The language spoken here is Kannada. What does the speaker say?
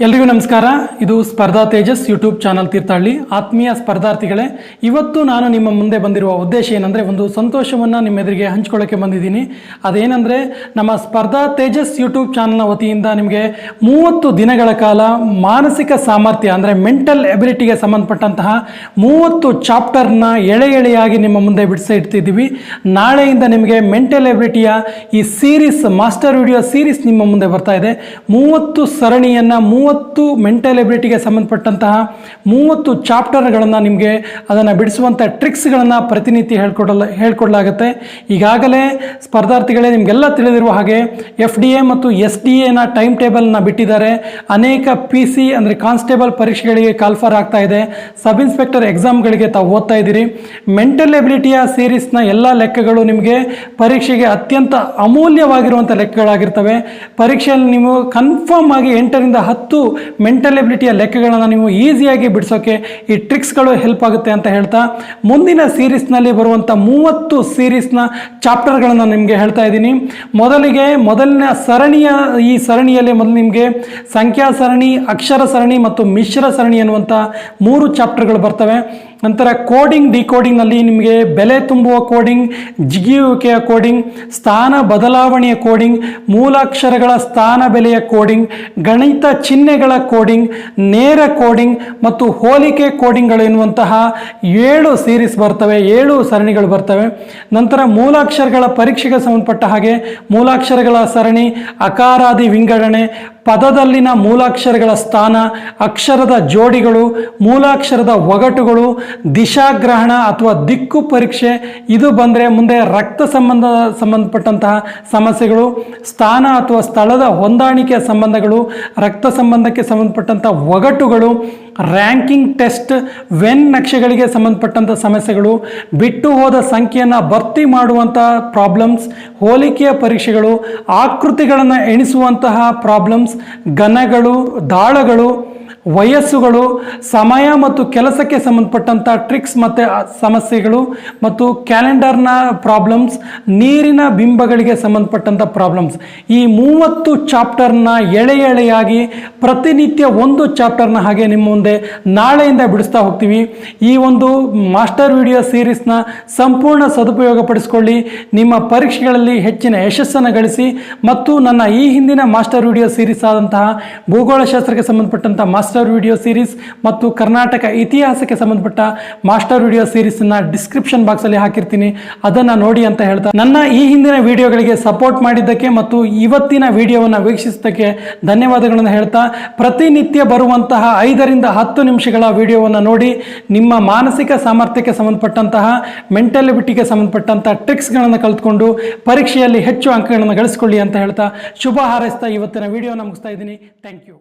ಎಲ್ರಿಗೂ ನಮಸ್ಕಾರ. ಇದು ಸ್ಪರ್ಧಾ ತೇಜಸ್ ಯೂಟ್ಯೂಬ್ ಚಾನಲ್ ತೀರ್ಥಹಳ್ಳಿ. ಆತ್ಮೀಯ ಸ್ಪರ್ಧಾರ್ಥಿಗಳೇ, ಇವತ್ತು ನಾನು ನಿಮ್ಮ ಮುಂದೆ ಬಂದಿರುವ ಉದ್ದೇಶ ಏನಂದರೆ, ಒಂದು ಸಂತೋಷವನ್ನು ನಿಮ್ಮ ಎದುರಿಗೆ ಹಂಚ್ಕೊಳ್ಳೋಕ್ಕೆ ಬಂದಿದ್ದೀನಿ. ಅದೇನೆಂದರೆ, ನಮ್ಮ ಸ್ಪರ್ಧಾ ತೇಜಸ್ ಯೂಟ್ಯೂಬ್ ಚಾನಲ್ನ ವತಿಯಿಂದ ನಿಮಗೆ 30 ದಿನಗಳ ಕಾಲ ಮಾನಸಿಕ ಸಾಮರ್ಥ್ಯ ಅಂದರೆ ಮೆಂಟಲ್ ಎಬಿಲಿಟಿಗೆ ಸಂಬಂಧಪಟ್ಟಂತಹ 30 ಚಾಪ್ಟರ್ನ ಎಳೆಯಾಗಿ ನಿಮ್ಮ ಮುಂದೆ ಇಡ್ತಿದ್ದೀವಿ. ನಾಳೆಯಿಂದ ನಿಮಗೆ ಮೆಂಟಲ್ ಎಬಿಲಿಟಿಯ ಈ ಸೀರೀಸ್, ಮಾಸ್ಟರ್ ವಿಡಿಯೋ ಸೀರೀಸ್ ನಿಮ್ಮ ಮುಂದೆ ಬರ್ತಾ ಇದೆ. 30 ಸರಣಿಯನ್ನು 30 ಮೆಂಟಲ್ ಎಬಿಲಿಟಿಗೆ ಸಂಬಂಧಪಟ್ಟಂತಹ 30 ಚಾಪ್ಟರ್ಗಳನ್ನು ನಿಮಗೆ ಅದನ್ನು ಬಿಡಿಸುವಂಥ ಟ್ರಿಕ್ಸ್ಗಳನ್ನು ಪ್ರತಿನಿತ್ಯ ಹೇಳ್ಕೊಡಲಾಗುತ್ತೆ. ಈಗಾಗಲೇ ಸ್ಪರ್ಧಾರ್ಥಿಗಳೇ, ನಿಮಗೆಲ್ಲ ತಿಳಿದಿರುವ ಹಾಗೆ FDA ಮತ್ತು SDAನ ಟೈಮ್ ಟೇಬಲ್ನ ಬಿಟ್ಟಿದ್ದಾರೆ. ಅನೇಕ PC ಅಂದರೆ ಕಾನ್ಸ್ಟೇಬಲ್ ಪರೀಕ್ಷೆಗಳಿಗೆ ಕಾಲ್ಫರ್ ಆಗ್ತಾ ಇದೆ. ಸಬ್ ಇನ್ಸ್ಪೆಕ್ಟರ್ ಎಕ್ಸಾಮ್ಗಳಿಗೆ ತಾವು ಓದ್ತಾ ಇದ್ದೀರಿ. ಮೆಂಟಲ್ ಎಬಿಲಿಟಿಯ ಸೀರೀಸ್ನ ಎಲ್ಲ ಲೆಕ್ಕಗಳು ನಿಮಗೆ ಪರೀಕ್ಷೆಗೆ ಅತ್ಯಂತ ಅಮೂಲ್ಯವಾಗಿರುವಂಥ ಲೆಕ್ಕಗಳಾಗಿರ್ತವೆ. ಪರೀಕ್ಷೆಯಲ್ಲಿ ನೀವು ಕನ್ಫರ್ಮ್ ಆಗಿ 8ರಿಂದ 10 ಮೆಂಟಲ್ ಎಬಿಲಿಟಿಯ ಲೆಕ್ಕಗಳನ್ನು ನೀವು ಈಸಿಯಾಗಿ ಬಿಡಿಸೋಕೆ ಈ ಟ್ರಿಕ್ಸ್ಗಳು ಹೆಲ್ಪ್ ಆಗುತ್ತೆ ಅಂತ ಹೇಳ್ತಾ, ಮುಂದಿನ ಸೀರೀಸ್ನಲ್ಲಿ ಬರುವಂಥ 30 ಸೀರೀಸ್ನ ಚಾಪ್ಟರ್ಗಳನ್ನು ನಿಮಗೆ ಹೇಳ್ತಾ ಇದ್ದೀನಿ. ಮೊದಲಿನ ಈ ಸರಣಿಯಲ್ಲಿ ಮೊದಲು ನಿಮಗೆ ಸಂಖ್ಯಾ ಸರಣಿ, ಅಕ್ಷರ ಸರಣಿ ಮತ್ತು ಮಿಶ್ರ ಸರಣಿ ಎನ್ನುವಂಥ 3 ಚಾಪ್ಟರ್ಗಳು ಬರ್ತವೆ. ನಂತರ ಕೋಡಿಂಗ್, ಡಿಕೋಡಿಂಗ್ನಲ್ಲಿ ನಿಮಗೆ ಬೆಲೆ ತುಂಬುವ ಕೋಡಿಂಗ್, ಜಿಗಿಯುವಿಕೆಯ ಕೋಡಿಂಗ್, ಸ್ಥಾನ ಬದಲಾವಣೆಯ ಕೋಡಿಂಗ್, ಮೂಲಾಕ್ಷರಗಳ ಸ್ಥಾನ ಬೆಲೆಯ ಕೋಡಿಂಗ್, ಗಣಿತ ಚಿಹ್ನೆಗಳ ಕೋಡಿಂಗ್, ನೇರ ಕೋಡಿಂಗ್ ಮತ್ತು ಹೋಲಿಕೆ ಕೋಡಿಂಗ್ಗಳು ಎನ್ನುವಂತಹ 7 ಸೀರೀಸ್ ಬರ್ತವೆ, 7 ಸರಣಿಗಳು ಬರ್ತವೆ. ನಂತರ ಮೂಲಾಕ್ಷರಗಳ ಪರೀಕ್ಷೆಗೆ ಸಂಬಂಧಪಟ್ಟ ಹಾಗೆ ಮೂಲಾಕ್ಷರಗಳ ಸರಣಿ, ಅಕಾರಾದಿ ವಿಂಗಡಣೆ, ಪದದಲ್ಲಿನ ಮೂಲಾಕ್ಷರಗಳ ಸ್ಥಾನ, ಅಕ್ಷರದ ಜೋಡಿಗಳು, ಮೂಲಾಕ್ಷರದ ಒಗಟುಗಳು, ದಿಶಾಗ್ರಹಣ ಅಥವಾ ದಿಕ್ಕು ಪರೀಕ್ಷೆ, ಇದು ಬಂದರೆ ಮುಂದೆ ರಕ್ತ ಸಂಬಂಧಪಟ್ಟಂತಹ ಸಮಸ್ಯೆಗಳು, ಸ್ಥಾನ ಅಥವಾ ಸ್ಥಳದ ಹೊಂದಾಣಿಕೆಯ ಸಂಬಂಧಗಳು, ರಕ್ತ ಸಂಬಂಧಕ್ಕೆ ಸಂಬಂಧಪಟ್ಟಂಥ ಒಗಟುಗಳು, ರ್ಯಾಂಕಿಂಗ್ ಟೆಸ್ಟ್, ವೆನ್ ನಕ್ಷೆಗಳಿಗೆ ಸಂಬಂಧಪಟ್ಟಂಥ ಸಮಸ್ಯೆಗಳು, ಬಿಟ್ಟು ಹೋದ ಸಂಖ್ಯೆಯನ್ನು ಭರ್ತಿ ಮಾಡುವಂಥ ಪ್ರಾಬ್ಲಮ್ಸ್, ಹೋಲಿಕೆಯ ಪರೀಕ್ಷೆಗಳು, ಆಕೃತಿಗಳನ್ನು ಎಣಿಸುವಂತಹ ಪ್ರಾಬ್ಲಮ್ಸ್, ಘನಗಳು, ದಾಳಗಳು, ವಯಸ್ಸುಗಳು, ಸಮಯ ಮತ್ತು ಕೆಲಸಕ್ಕೆ ಸಂಬಂಧಪಟ್ಟಂಥ ಟ್ರಿಕ್ಸ್ ಮತ್ತು ಸಮಸ್ಯೆಗಳು, ಮತ್ತು ಕ್ಯಾಲೆಂಡರ್ನ ಪ್ರಾಬ್ಲಮ್ಸ್, ನೀರಿನ ಬಿಂಬಗಳಿಗೆ ಸಂಬಂಧಪಟ್ಟಂಥ ಪ್ರಾಬ್ಲಮ್ಸ್. ಈ 30 ಚಾಪ್ಟರ್ನ ಎಳೆಯಾಗಿ ಪ್ರತಿನಿತ್ಯ ಒಂದು ಚಾಪ್ಟರ್ನ ಹಾಗೆ ನಿಮ್ಮ ಮುಂದೆ ನಾಳೆಯಿಂದ ಬಿಡಿಸ್ತಾ ಹೋಗ್ತೀವಿ. ಈ ಒಂದು ಮಾಸ್ಟರ್ ವಿಡಿಯೋ ಸೀರೀಸ್ನ ಸಂಪೂರ್ಣ ಸದುಪಯೋಗ ಪಡಿಸಿಕೊಳ್ಳಿ. ನಿಮ್ಮ ಪರೀಕ್ಷೆಗಳಲ್ಲಿ ಹೆಚ್ಚಿನ ಯಶಸ್ಸನ್ನು ಗಳಿಸಿ. ಮತ್ತು ನನ್ನ ಈ ಹಿಂದಿನ ಮಾಸ್ಟರ್ ವಿಡಿಯೋ ಸೀರೀಸ್ ಆದಂತಹ ಭೂಗೋಳಶಾಸ್ತ್ರಕ್ಕೆ ಸಂಬಂಧಪಟ್ಟಂಥ ಮಾಸ್ಟರ್ ವಿಡಿಯೋ ಸೀರೀಸ್ ಮತ್ತು ಕರ್ನಾಟಕ ಇತಿಹಾಸಕ್ಕೆ ಸಂಬಂಧಪಟ್ಟ ಮಾಸ್ಟರ್ ವಿಡಿಯೋ ಸೀರೀಸ್ನ ಡಿಸ್ಕ್ರಿಪ್ಷನ್ ಬಾಕ್ಸಲ್ಲಿ ಹಾಕಿರ್ತೀನಿ, ಅದನ್ನು ನೋಡಿ ಅಂತ ಹೇಳ್ತಾ, ನನ್ನ ಈ ಹಿಂದಿನ ವಿಡಿಯೋಗಳಿಗೆ ಸಪೋರ್ಟ್ ಮಾಡಿದ್ದಕ್ಕೆ ಮತ್ತು ಇವತ್ತಿನ ವಿಡಿಯೋವನ್ನು ವೀಕ್ಷಿಸಿದ್ದಕ್ಕೆ ಧನ್ಯವಾದಗಳನ್ನು ಹೇಳ್ತಾ, ಪ್ರತಿನಿತ್ಯ ಬರುವಂತಹ 5ರಿಂದ 10 ನಿಮಿಷಗಳ ವಿಡಿಯೋವನ್ನು ನೋಡಿ ನಿಮ್ಮ ಮಾನಸಿಕ ಸಾಮರ್ಥ್ಯಕ್ಕೆ ಸಂಬಂಧಪಟ್ಟಂತಹ ಮೆಂಟಲ್ ಎಬಿಲಿಟಿಗೆ ಸಂಬಂಧಪಟ್ಟಂಥ ಟ್ರಿಕ್ಸ್ಗಳನ್ನು ಕಲಿತ್ಕೊಂಡು ಪರೀಕ್ಷೆಯಲ್ಲಿ ಹೆಚ್ಚು ಅಂಕಗಳನ್ನು ಗಳಿಸಿಕೊಳ್ಳಿ ಅಂತ ಹೇಳ್ತಾ ಶುಭ ಹಾರೈಸ್ತಾ ಇವತ್ತಿನ ವಿಡಿಯೋನ ಮುಗಿಸ್ತಾ ಇದ್ದೀನಿ. Thank you.